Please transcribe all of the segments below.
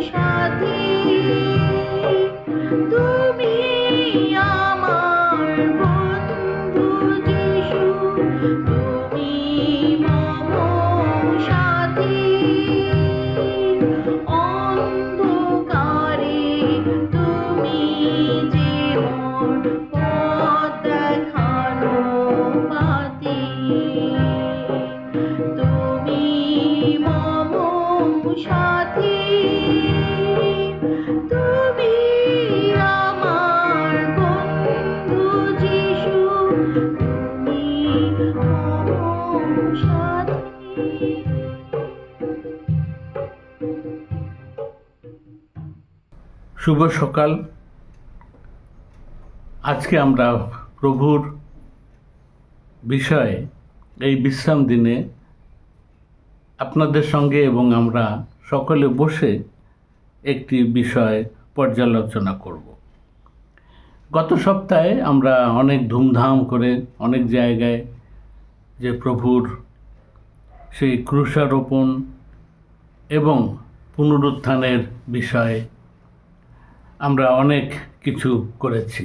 সাথী, তুমি আমার বন্ধু যিশু, তুমি মম সাথী। অন্ধকারে তুমি যে মোর পথ দেখানো বাতি, তুমি মম সাথী, তুমি আমার বন্ধু যিশু, তুমি মম সাথী। শুভ সকাল। আজকে আমরা প্রভুর বিষয়ে এই বিশ্রাম দিনে আপনাদের সঙ্গে এবং আমরা সকলে বসে একটি বিষয় পর্যালোচনা করব। গত সপ্তাহে আমরা অনেক ধুমধাম করে অনেক জায়গায় যে প্রভুর সেই ক্রুশারোপণ এবং পুনরুত্থানের বিষয়ে আমরা অনেক কিছু করেছি।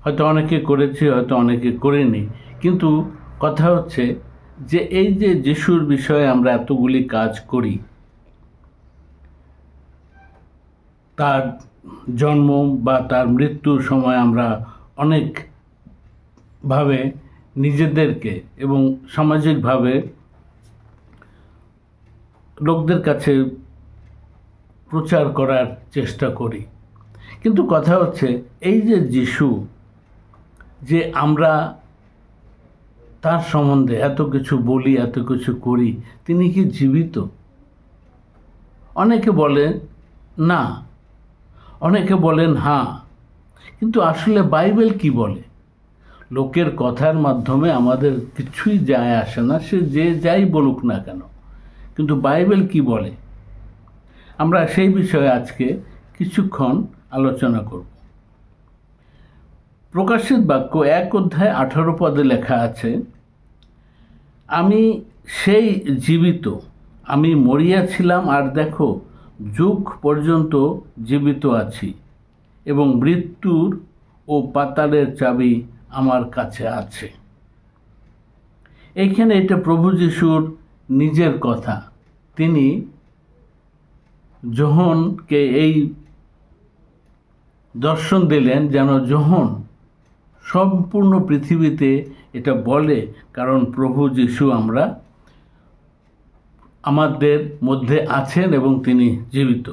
হয়তো অনেকে করেছি, হয়তো অনেকে করিনি, কিন্তু কথা হচ্ছে যে এই যে যিশুর বিষয়ে আমরা এতগুলি কাজ করি, তার জন্ম বা তার মৃত্যুর সময় আমরা অনেকভাবে নিজেদেরকে এবং সামাজিকভাবে লোকদের কাছে প্রচার করার চেষ্টা করি। কিন্তু কথা হচ্ছে এই যে যিশু, যে আমরা তার সম্বন্ধে এত কিছু বলি, এত কিছু করি, তিনি কি জীবিত? অনেকে বলেন না, অনেকে বলেন হ্যাঁ, কিন্তু আসলে বাইবেল কি বলে? লোকের কথার মাধ্যমে আমাদের কিছুই যায় আসে না, সে যে যাই বলুক না কেন, কিন্তু বাইবেল কি বলে? আমরা সেই বিষয়ে আজকে কিছুক্ষণ আলোচনা করব। প্রকাশিত বাক্য 1 অধ্যায় 18 পদে লেখা আছে, আমি সেই জীবিত, আমি মরিয়াছিলাম, আর দেখো যুগ পর্যন্ত জীবিত আছি, এবং মৃত্যুর ও পাতালের চাবি আমার কাছে আছে। এইখানে এটা প্রভু যিশুর নিজের কথা। তিনি যোহনকে এই দর্শন দিলেন যেন যোহন সম্পূর্ণ পৃথিবীতে এটা বলে, কারণ প্রভু যিশু আমাদের মধ্যে আছেন এবং তিনি জীবিত।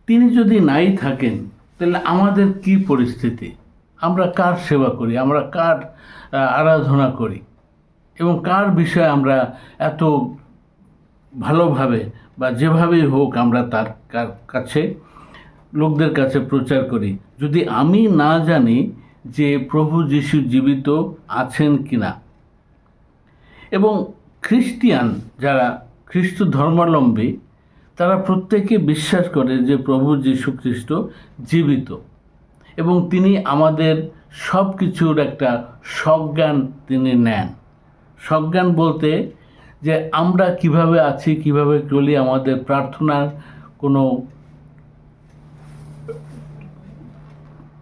তিনি যদি নাই থাকেন তাহলে আমাদের কি পরিস্থিতি? আমরা কার সেবা করি, আমরা কার আরাধনা করি, এবং কার বিষয়ে আমরা এত ভালোভাবে বা যেভাবেই হোক আমরা তার কাছে, লোকদের কাছে প্রচার করি, যদি আমি না জানি যে প্রভু যিশু জীবিত আছেন কিনা। এবং খ্রিস্টিয়ান যারা খ্রিস্ট ধর্মাবলম্বী, তারা প্রত্যেকে বিশ্বাস করে যে প্রভু যীশু খ্রিস্ট জীবিত, এবং তিনি আমাদের সব কিছুর একটা সজ্ঞান তিনি নেন। সজ্ঞান বলতে যে আমরা কিভাবে আছি, কিভাবে চলি, আমাদের প্রার্থনার কোনো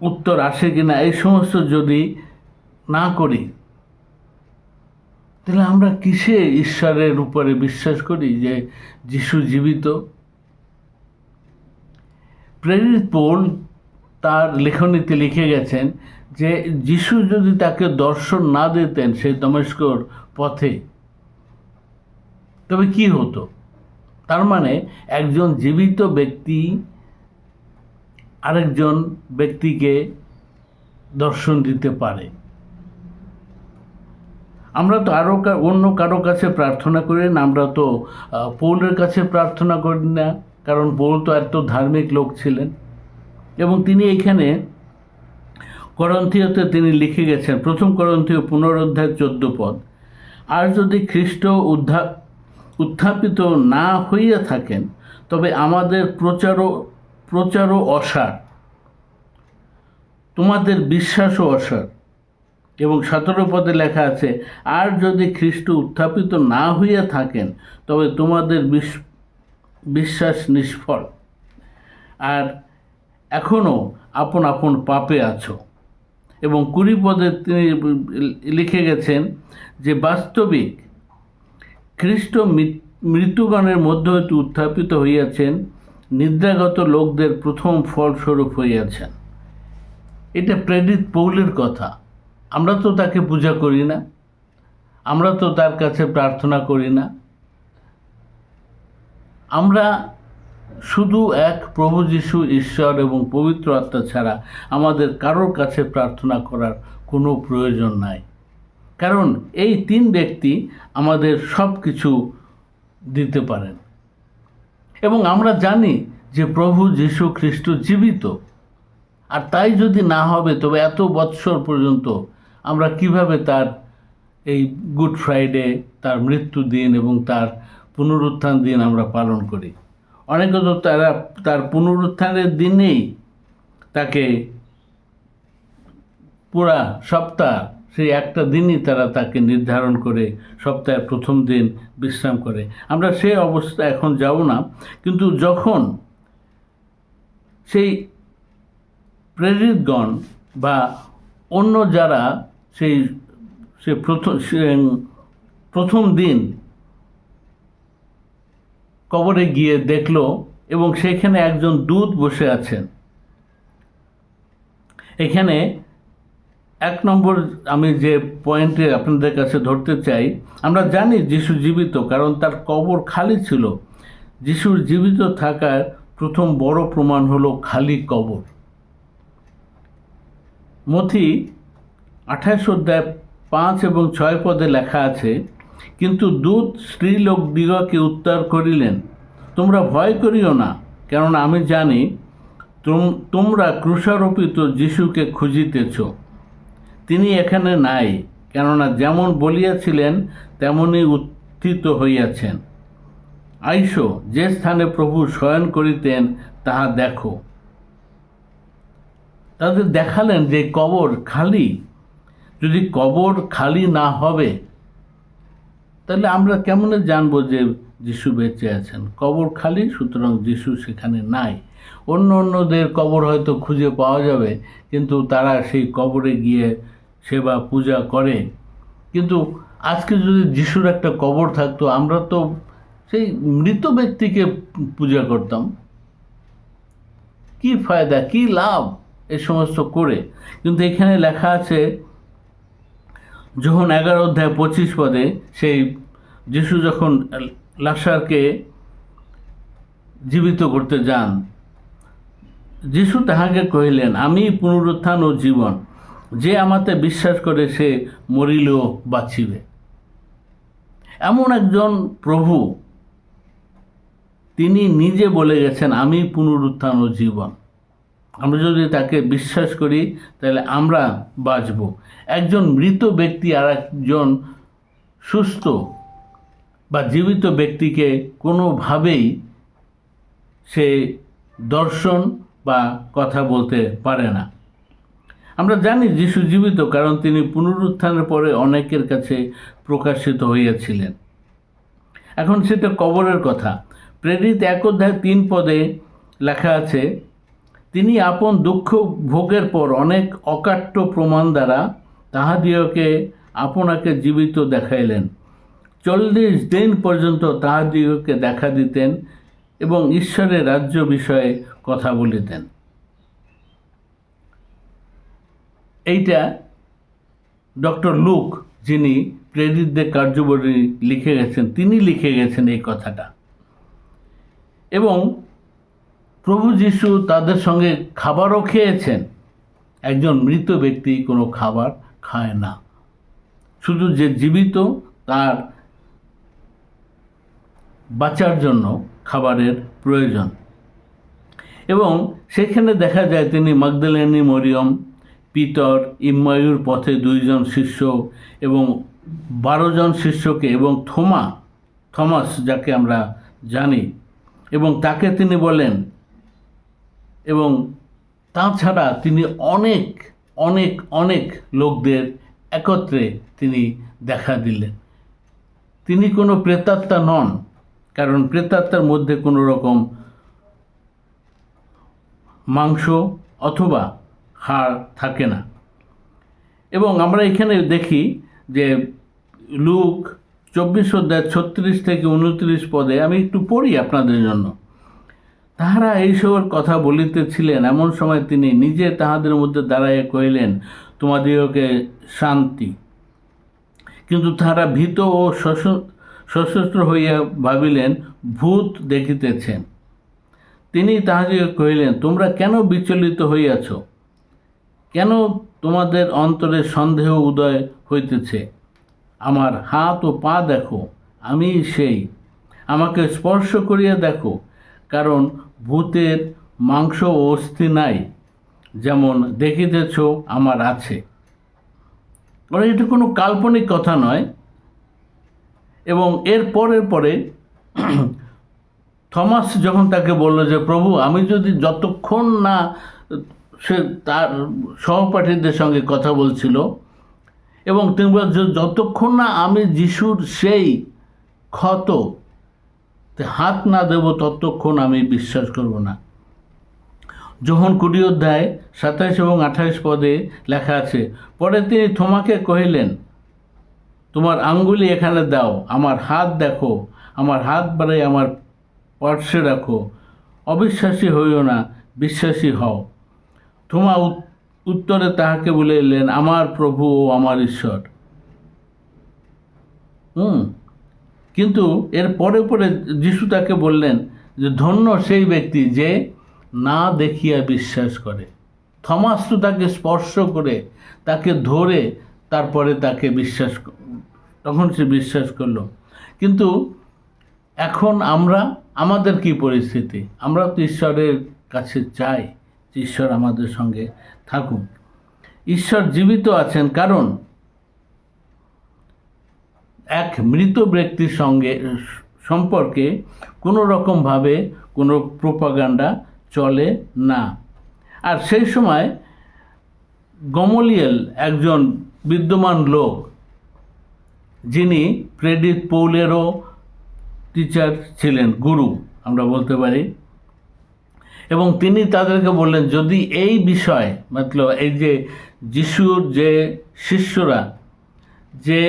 উত্তর আসে কিনা, এই সমস্ত যদি না করি তাহলে আমরা কিসে ঈশ্বরের উপরে বিশ্বাস করি যে যিশু জীবিত? প্রেরিত পৌল তার লেখনীতে লিখে গেছেন যে যিশু যদি তাকে দর্শন না দিতেন সেই দমেস্কর পথে, তবে কি হতো? তার মানে একজন জীবিত ব্যক্তি আরেকজন ব্যক্তিকে দর্শন দিতে পারে। আমরা তো আরও অন্য কারো কাছে প্রার্থনা করি না, আমরা তো পৌলের কাছে প্রার্থনা করি না, কারণ পৌল তো এত ধার্মিক লোক ছিলেন। এবং তিনি এখানে করন্থীয়তে তিনি লিখে গেছেন, 1 করন্থীয় 15 অধ্যায় 14 পদ, আর যদি খ্রিস্ট উত্থাপিত না হইয়া থাকেন তবে আমাদের প্রচারও অসার, তোমাদের বিশ্বাসও অসার। এবং 17 পদে লেখা আছে, আর যদি খ্রিস্ট উত্থাপিত না হইয়া থাকেন তবে তোমাদের বিশ্বাস নিষ্ফল, আর এখনও আপন আপন পাপে আছো। এবং 20 পদে তিনি লিখে গেছেন যে বাস্তবিক খ্রিস্ট মৃত্যুগণের মধ্য হইতে উত্থাপিত হইয়াছেন, নিদ্রাগত লোকদের প্রথম ফলস্বরূপ হইয়াছেন। এটা প্রেরিত পৌলের কথা। আমরা তো তাকে পূজা করি না, আমরা তো তার কাছে প্রার্থনা করি না। আমরা শুধু এক প্রভু যীশু ঈশ্বর এবং পবিত্র আত্মা ছাড়া আমাদের কারোর কাছে প্রার্থনা করার কোনো প্রয়োজন নাই, কারণ এই 3 ব্যক্তি আমাদের সব কিছু দিতে পারেন। এবং আমরা জানি যে প্রভু যীশু খ্রিস্ট জীবিত, আর তাই যদি না হবে তবে এত বৎসর পর্যন্ত আমরা কিভাবে তার এই গুড ফ্রাইডে, তার মৃত্যু দিন এবং তার পুনরুত্থান দিন আমরা পালন করি। অনেকে তো তার পুনরুত্থানের দিনেই তাকে পুরা সপ্তাহ, সেই একটা দিনই তারা তাকে নির্ধারণ করে সপ্তাহের প্রথম দিন বিশ্রাম করে। আমরা সেই অবস্থা এখন যাব না, কিন্তু যখন সেই প্রেরিতগণ বা অন্য যারা সে প্রথম দিন কবরে গিয়ে দেখলো এবং সেখানে একজন দূত বসে আছেন। এখানে 1 নম্বর আমি যে পয়েন্টে আপনাদের কাছে ধরতে চাই, আমরা জানি যিশু জীবিত, কারণ তার কবর খালি ছিল। যিশুর জীবিত থাকার প্রথম বড় প্রমাণ হলো খালি কবর। মথি 28 অধ্যায় 5 এবং 6 পদে লেখা আছে, কিন্তু দূত স্ত্রীলোকদিগকে উত্তর করিলেন, তোমরা ভয় করিও না, কেননা আমি জানি তোমরা ক্রুশারোপিত যিশুকে খুঁজিতেছ। তিনি এখানে নাই, কেননা যেমন বলিয়াছিলেন তেমনই উত্থিত হইয়াছেন। আইসো, যে স্থানে প্রভু শয়ন করিতেন তাহা দেখো। তাদের দেখালেন যে কবর খালি। যদি কবর খালি না হবে তাহলে আমরা কেমনে জানবো যে যিশু বেঁচে আছেন? কবর খালি, সুতরাং যিশু সেখানে নাই। অন্যদের কবর হয়তো খুঁজে পাওয়া যাবে, কিন্তু তারা সেই কবরে গিয়ে সেবা পূজা করে। কিন্তু আজকে যদি যিশুর একটা কবর থাকতো, আমরা তো সেই মৃত ব্যক্তিকে পূজা করতাম। কি ফায়দা, কি লাভ এই সমস্ত করে? কিন্তু এখানে লেখা আছে যখন 11 অধ্যায় 25 পদে সেই যিশু যখন লাসারকে জীবিত করতে যান, যিশু তাহাকে কহিলেন, আমি পুনরুত্থান ও জীবন, যে আমাতে বিশ্বাস করে সে মরিলেও বাঁচিবে। এমন একজন প্রভু, তিনি নিজে বলে গেছেন আমি পুনরুত্থান ও জীবন। আমরা যদি তাকে বিশ্বাস করি তাহলে আমরা বাঁচব। একজন মৃত ব্যক্তি আর একজন সুস্থ বা জীবিত ব্যক্তিকে কোনোভাবেই সে দর্শন বা কথা বলতে পারে না। আমরা জানি যিশু জীবিত, কারণ তিনি পুনরুত্থানের পরে অনেকের কাছে প্রকাশিত হইয়াছিলেন। এখন সেটা কবরের কথা। প্রেরিত 1 অধ্যায় 3 পদে লেখা আছে, তিনি আপন দুঃখ ভোগের পর অনেক অকাট্য প্রমাণ দ্বারা তাহাদিগকে আপনাকে জীবিত দেখাইলেন। 40 দিন পর্যন্ত তাহাদিগকে দেখা দিতেন এবং ঈশ্বরের রাজ্য বিষয়ে কথা বলিতেন। এইটা ডক্টর লুক, যিনি প্রেরিতদের কার্যবলী লিখে গেছেন, তিনি লিখে গেছেন এই কথাটা। এবং প্রভু যীশু তাদের সঙ্গে খাবারও খেয়েছেন। একজন মৃত ব্যক্তি কোনো খাবার খায় না, শুধু যে জীবিত তার বাঁচার জন্য খাবারের প্রয়োজন। এবং সেখানে দেখা যায় তিনি মাগদলেনী মরিয়ম, পিতর, ইম্মায়ুর পথে 2 জন শিষ্য এবং 12 জন শিষ্যকে এবং থমাস যাকে আমরা জানি, এবং তাকে তিনি বলেন, এবং তাছাড়া তিনি অনেক অনেক অনেক লোকদের একত্রে তিনি দেখা দিলেন। তিনি কোনো প্রেতাত্মা নন, কারণ প্রেতাত্মার মধ্যে কোনো রকম মাংস অথবা হাড় থাকে না। এবং আমরা এখানে দেখি যে লুক 24:36-29 পদে, আমি একটু পড়ি আপনাদের জন্য। তাহারা এইসবের কথা বলিতেছিলেন, এমন সময় তিনি নিজে তাহাদের মধ্যে দাঁড়াইয়া কহিলেন, তোমাদিগকে শান্তি। কিন্তু তাহারা ভীত ও সশস্ত্র হইয়া ভাবিলেন, ভূত দেখিতেছেন। তিনি তাহাদিগকে কহিলেন, তোমরা কেন বিচলিত হইয়াছ? কেন তোমাদের অন্তরে সন্দেহ উদয় হইতেছে? আমার হাত ও পা দেখো, আমি সেই। আমাকে স্পর্শ করিয়া দেখো, কারণ ভূতের মাংস ও অস্থি নাই, যেমন দেখিতেছ আমার আছে। এটা কোনো কাল্পনিক কথা নয়। এবং এর পরে থমাস যখন তাকে বলল যে প্রভু, আমি যদি যতক্ষণ না, সে তার সহপাঠীদের সঙ্গে কথা বলছিল, এবং তিনি বলেন যতক্ষণ না আমি যিশুর সেই ক্ষত হাত না দেব ততক্ষণ আমি বিশ্বাস করব না। যোহন 20:27 এবং 28 পদে লেখা আছে, পরে তিনি থমাকে কহিলেন, তোমার আঙ্গুলি এখানে দাও, আমার হাত দেখো, আমার হাত বাড়াই আমার পার্শ্বে রাখো, অবিশ্বাসী হইও না, বিশ্বাসী হও। থমা উত্তরে তাহাকে বলিলেন, আমার প্রভু ও আমার ঈশ্বর। কিন্তু এর পরে যিশু তাকে বললেন যে ধন্য সেই ব্যক্তি যে না দেখিয়া বিশ্বাস করে। থমাস তো তাকে স্পর্শ করে, তাকে ধরে, তারপরে তাকে তখন সে বিশ্বাস করলো। কিন্তু এখন আমাদের কি পরিস্থিতি? আমরা তো ঈশ্বরের কাছে চাই যে ঈশ্বর আমাদের সঙ্গে থাকুন। ঈশ্বর জীবিত আছেন, কারণ এক মৃত ব্যক্তির সম্পর্কে কোনো রকমভাবে কোনো প্রোপাগান্ডা চলে না। আর সেই সময় গমলিয়েল একজন বিদ্যমান লোক, যিনি প্রেরিত পৌলেরও টিচার ছিলেন, গুরু আমরা বলতে পারি। এবং তিনি তাদেরকে বললেন, যদি এই বিষয় মতলব এই যে যিশুর যে শিষ্যরা যে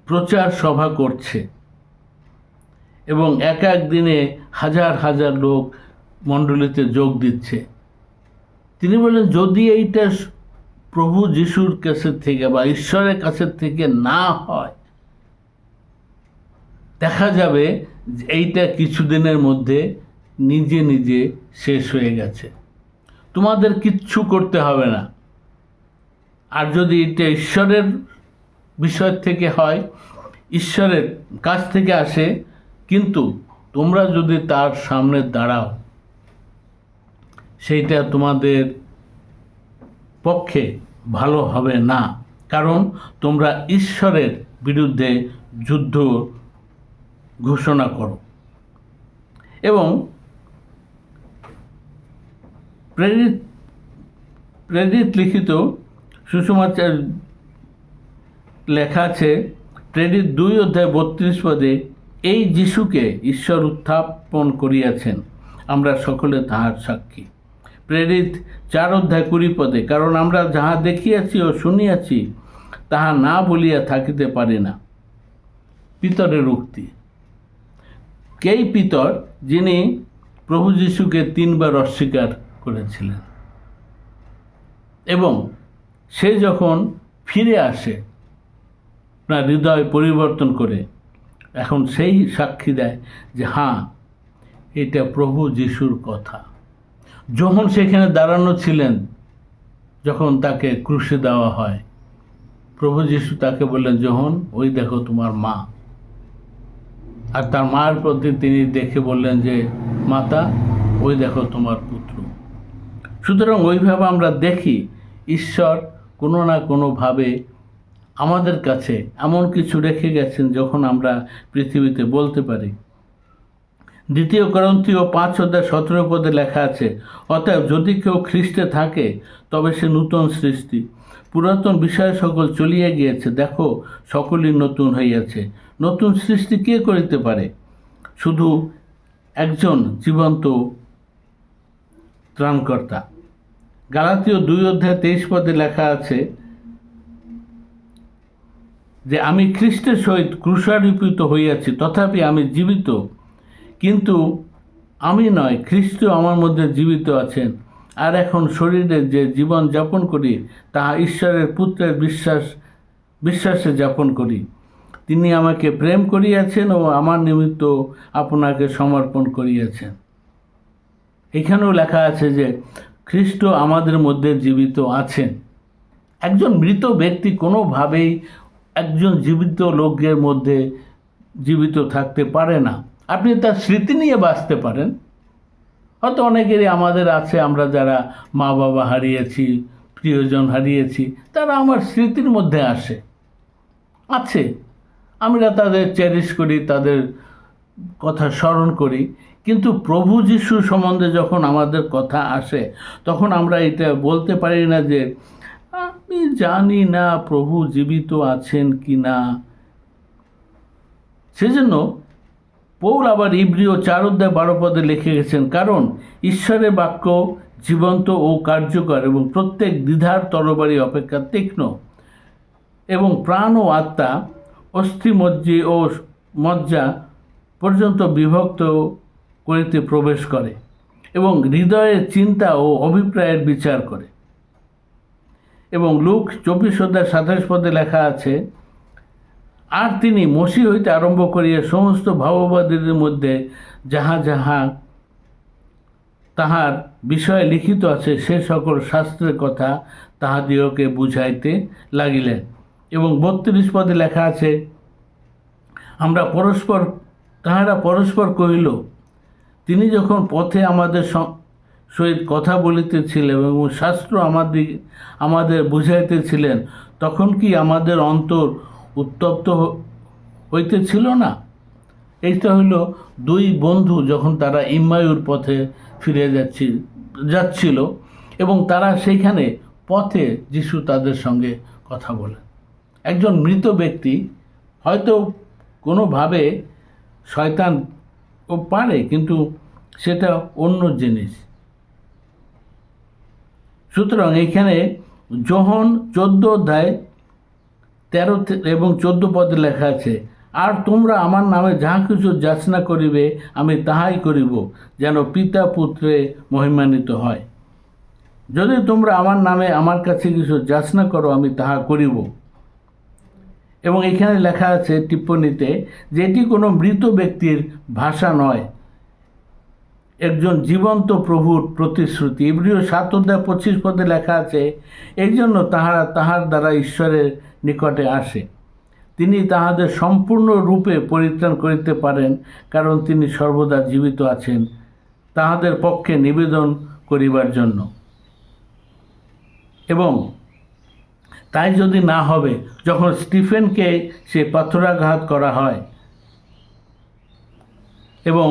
প্রচার সভা করছে এবং এক দিনে হাজার হাজার লোক মণ্ডলীতে যোগ দিচ্ছে, তিনি বললেন যদি এইটা প্রভু যিশুর কাছে থেকে বা ঈশ্বরের কাছে থেকে না হয়, দেখা যাবে এইটা কিছুদিনের মধ্যে নিজে নিজে শেষ হয়ে গেছে, তোমাদের কিচ্ছু করতে হবে না। আর যদি এটা ঈশ্বরের বিষয় থেকে হয়, ঈশ্বরের কাছ থেকে আসে, কিন্তু তোমরা যদি তার সামনে দাঁড়াও, সেইটা তোমাদের পক্ষে ভালো হবে না, কারণ তোমরা ঈশ্বরের বিরুদ্ধে যুদ্ধ ঘোষণা করো। এবং প্রেরিত লিখিত সুসমাচার লেখা আছে, প্রেরিত 2:32 পদে, এই যিশুকে ঈশ্বর উত্থাপন করিয়াছেন, আমরা সকলে তাহার সাক্ষী। প্রেরিত 4:20 পদে, কারণ আমরা যাহা দেখিয়াছি ও শুনিয়াছি তাহা না বলিয়া থাকিতে পারি না। পিতরের উক্তি। কেই পিতর, যিনি প্রভু যিশুকে 3 বার অস্বীকার করেছিলেন, এবং সে যখন ফিরে আসে আপনার হৃদয় পরিবর্তন করে, এখন সেই সাক্ষী দেয় যে হ্যাঁ, এটা প্রভু যিশুর কথা। যখন সেখানে দাঁড়ানো ছিলেন, যখন তাকে ক্রুশে দেওয়া হয়, প্রভু যিশু তাকে বললেন, যখন ওই দেখো তোমার মা। আর তার মায়ের প্রতি তিনি দেখে বললেন যে মাতা, ওই দেখো তোমার পুত্র। সুতরাং ওইভাবে আমরা দেখি ঈশ্বর কোনো না কোনোভাবে আমাদের কাছে এমন কিছু রেখে গেছেন যখন আমরা পৃথিবীতে বলতে পারি। 2 করন্থীয় 5:17 পদে লেখা আছে, অতএব যদি কেউ খ্রিস্টে থাকে তবে সে নূতন সৃষ্টি, পুরাতন বিষয় সকল চলিয়া গিয়েছে, দেখো সকলই নতুন হইয়াছে। নতুন সৃষ্টি কে করিতে পারে? শুধু একজন জীবন্ত ত্রাণকর্তা। গালাতীয় 2:23 লেখা আছে যে আমি খ্রিস্টের সহিত ক্রুশারোপিত হইয়াছি, তথাপি আমি জীবিত, কিন্তু আমি নয়, খ্রিস্ট আমার মধ্যে জীবিত আছেন। আর এখন শরীরে যে জীবন যাপন করি তাহা ঈশ্বরের পুত্রের বিশ্বাসে যাপন করি। তিনি আমাকে প্রেম করিয়াছেন ও আমার নিমিত্ত আপনাকে সমর্পণ করিয়াছেন। এখানেও লেখা আছে যে খ্রিস্ট আমাদের মধ্যে জীবিত আছেন। একজন মৃত ব্যক্তি কোনোভাবেই একজন জীবিত লোকের মধ্যে জীবিত থাকতে পারে না। আপনি তার স্মৃতি নিয়ে বাঁচতে পারেন, হয়তো অনেকেরই আমাদের আছে, আমরা যারা মা বাবা হারিয়েছি, প্রিয়জন হারিয়েছি, তারা আমার স্মৃতির মধ্যে আছে, আমরা তাদের চেরিশ করি, তাদের কথা স্মরণ করি। কিন্তু প্রভু যিশু সম্বন্ধে যখন আমাদের কথা আসে তখন আমরা এটা বলতে পারি না যে আমি জানি না প্রভু জীবিত আছেন কি না। সেজন্য পৌল আবার ইব্রিয় 4:12 লিখে গেছেন, কারণ ঈশ্বরের বাক্য জীবন্ত ও কার্যকর এবং প্রত্যেক দ্বিধার তরবারি অপেক্ষা তীক্ষ্ণ এবং প্রাণ ও আত্মা, অস্থি মজ্জা পর্যন্ত বিভক্ত করিতে প্রবেশ করে এবং হৃদয়ের চিন্তা ও অভিপ্রায়ের বিচার করে। এবং লুক 24:27 লেখা আছে, আর তিনি মসীহ হইতে আরম্ভ করিয়া সমস্ত ভাববাদীদের মধ্যে যাহা যাহা তাহার বিষয়ে লিখিত আছে সে সকল শাস্ত্রের কথা তাহাদিওকে বুঝাইতে লাগিলেন। এবং 32 লেখা আছে, তাহারা পরস্পর কহিল, তিনি যখন পথে আমাদের সহিত কথা বলিতেছিলেন এবং শাস্ত্র আমাদের বুঝাইতেছিলেন, তখন কি আমাদের অন্তর উত্তপ্ত হইতেছিল না? এইটা হইল দুই বন্ধু যখন তারা ইম্মায়ুর পথে ফিরে যাচ্ছিল এবং তারা সেইখানে পথে যিশু তাদের সঙ্গে কথা বলেন। একজন মৃত ব্যক্তি হয়তো কোনোভাবে শয়তান ও পারে, কিন্তু সেটা অন্য জিনিস। সুতরাং এখানে যোহন 14:13 এবং 14 লেখা আছে, আর তোমরা আমার নামে যাহা কিছু যাচনা করিবে আমি তাহাই করিব, যেন পিতা পুত্রে মহিমান্বিত হয়। যদি তোমরা আমার নামে আমার কাছে কিছু যাচনা করো আমি তাহা করিব। এবং এখানে লেখা আছে টিপ্পণীতে যে এটি কোনো মৃত ব্যক্তির ভাষা নয়, একজন জীবন্ত প্রভুর প্রতিশ্রুতি। ইব্রিয় 7:25 লেখা আছে, এই জন্য তাহারা তাহার দ্বারা ঈশ্বরের নিকটে আসে। তিনি তাহাদের সম্পূর্ণ রূপে পরিত্রাণ করিতে পারেন, কারণ তিনি সর্বদা জীবিত আছেন তাহাদের পক্ষে নিবেদন করিবার জন্য। এবং তাই যদি না হবে, যখন স্টিফেনকে সে পাথরাঘাত করা হয় এবং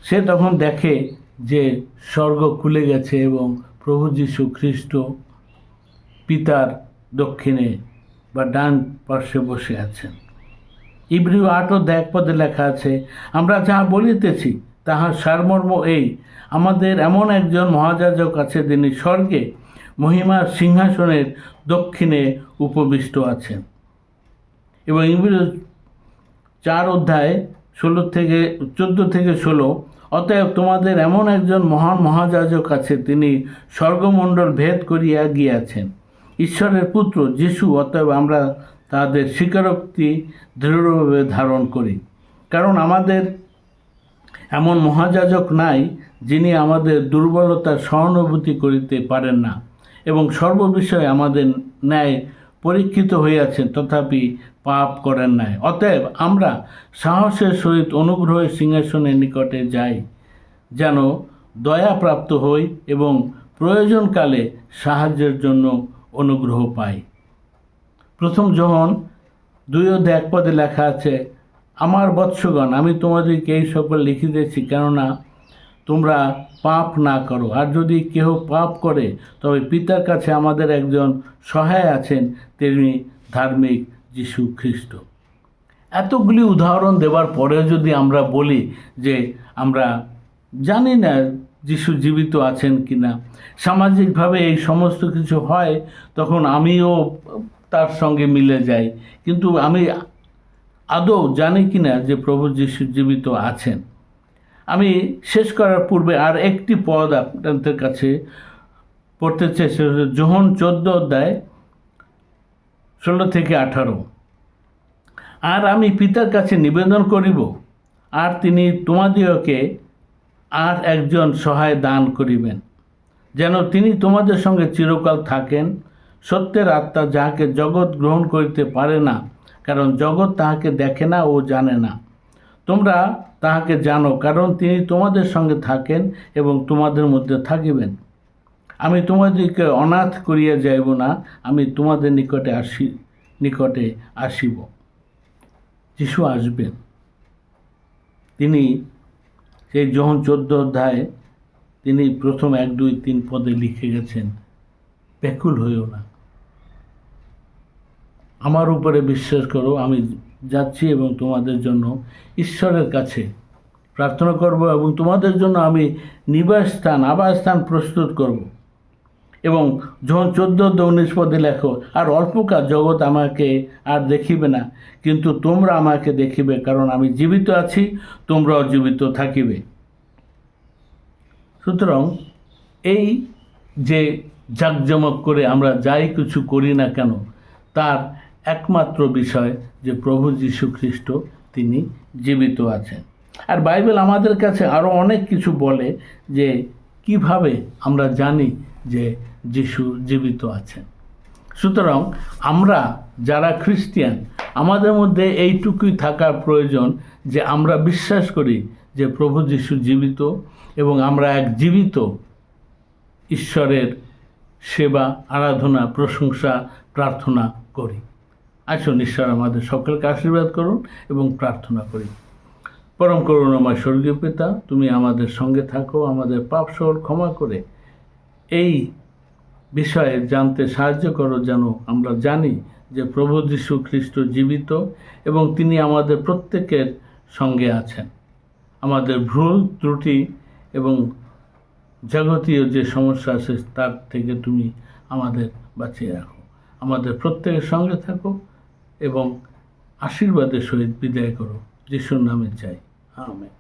সে তখন দেখে যে স্বর্গ খুলে গেছে এবং প্রভু যীশু খ্রিস্ট পিতার দক্ষিণে বা ডান পার্শ্বে বসে আছেন। ইব্রিয় 8:1 লেখা আছে, আমরা যাহা বলিতেছি তাহার সারমর্ম এই, আমাদের এমন একজন মহাযাজক আছে যিনি স্বর্গে মহিমার সিংহাসনের দক্ষিণে উপবিষ্ট আছেন। এবং ইব্রিয় 4:14-16, অতএব তোমাদের এমন একজন মহান মহাযাজক আছে, তিনি স্বর্গমণ্ডল ভেদ করিয়া গিয়াছেন, ঈশ্বরের পুত্র যিশু। অতএব আমরা তাদের স্বীকারোক্তি দৃঢ়ভাবে ধারণ করি, কারণ আমাদের এমন মহাযাজক নাই যিনি আমাদের দুর্বলতার সহানুভূতি করিতে পারেন না এবং সর্ববিষয়ে আমাদের ন্যায় পরীক্ষিত হইয়াছেন, তথাপি পাপ করেন নাই। অতএব আমরা সাহসের সহিত অনুগ্রহের সিংহাসনের নিকটে যাই, যেন দয়া প্রাপ্ত হই এবং প্রয়োজনকালে সাহায্যের জন্য অনুগ্রহ পাই। প্রথম যোহন 2:1 লেখা আছে, আমার বৎসগণ, আমি তোমাদেরকে এই সকল লিখিতেছি কেননা তোমরা পাপ না করো। আর যদি কেহ পাপ করে তবে পিতার কাছে আমাদের একজন সহায় আছেন, তিনি ধার্মিক যীশু খ্রিস্ট। এতগুলি উদাহরণ দেওয়ার পরে যদি আমরা বলি যে আমরা জানি না যিশু জীবিত আছেন কি না। সামাজিকভাবে এই সমস্ত কিছু হয়, তখন আমিও তার সঙ্গে মিলে যাই, কিন্তু আমি আদৌ জানি কি না যে প্রভু যিশু জীবিত আছেন। আমি শেষ করার পূর্বে আর একটি পদ আপনাদের কাছে পড়তে চাই, সেটা হচ্ছে যোহন 14 অধ্যায় 16 থেকে 18। আর আমি পিতার কাছে নিবেদন করিব, আর তিনি তোমাদিগকে আর একজন সহায় দান করিবেন, যেন তিনি তোমাদের সঙ্গে চিরকাল থাকেন, সত্যের আত্মা, যাহাকে জগৎ গ্রহণ করিতে পারে না, কারণ জগৎ তাহাকে দেখে না ও জানে না। তোমরা তাহাকে জানো, কারণ তিনি তোমাদের সঙ্গে থাকেন এবং তোমাদের মধ্যে থাকিবেন। আমি তোমাদেরকে অনাথ করিয়া যাইব না, আমি তোমাদের নিকটে আসিব। যিশু আসবেন। তিনি সেই যোহন 14 অধ্যায়ে তিনি প্রথম 1, 2, 3 পদে লিখে গেছেন, ব্যাকুল হইও না, আমার উপরে বিশ্বাস করো, আমি যাচ্ছি এবং তোমাদের জন্য ঈশ্বরের কাছে প্রার্থনা করব, এবং তোমাদের জন্য আমি আবাসস্থান প্রস্তুত করব। এবং যখন 14-19 পদে লেখো, আর অল্পকাল জগৎ আমাকে আর দেখিবে না, কিন্তু তোমরা আমাকে দেখিবে, কারণ আমি জীবিত আছি, তোমরাও জীবিত থাকিবে। সুতরাং এই যে জাঁকজমক করে আমরা যাই কিছু করি না কেন, তার একমাত্র বিষয় যে প্রভু যীশু খ্রিস্ট তিনি জীবিত আছেন। আর বাইবেল আমাদের কাছে আরও অনেক কিছু বলে যে কিভাবে আমরা জানি যে যিশু জীবিত আছেন। সুতরাং আমরা যারা খ্রিস্টিয়ান, আমাদের মধ্যে এইটুকুই থাকার প্রয়োজন যে আমরা বিশ্বাস করি যে প্রভু যীশু জীবিত, এবং আমরা এক জীবিত ঈশ্বরের সেবা, আরাধনা, প্রশংসা, প্রার্থনা করি। আসুন ঈশ্বর আমাদের সকলকে আশীর্বাদ করুন এবং প্রার্থনা করি। পরম করুণাময় স্বর্গীয় পিতা, তুমি আমাদের সঙ্গে থাকো, আমাদের পাপ সকল ক্ষমা করে এই বিষয়ে জানতে সাহায্য করো, যেন আমরা জানি যে প্রভু যীশু খ্রিস্ট জীবিত এবং তিনি আমাদের প্রত্যেকের সঙ্গে আছেন। আমাদের ভুল ত্রুটি এবং যাবতীয় যে সমস্যা আছে তার থেকে তুমি আমাদের বাঁচিয়ে রাখো। আমাদের প্রত্যেকের সঙ্গে থাকো এবং আশীর্বাদের সহিত বিদায় করো। যিশুর নামে চাই, আমেন।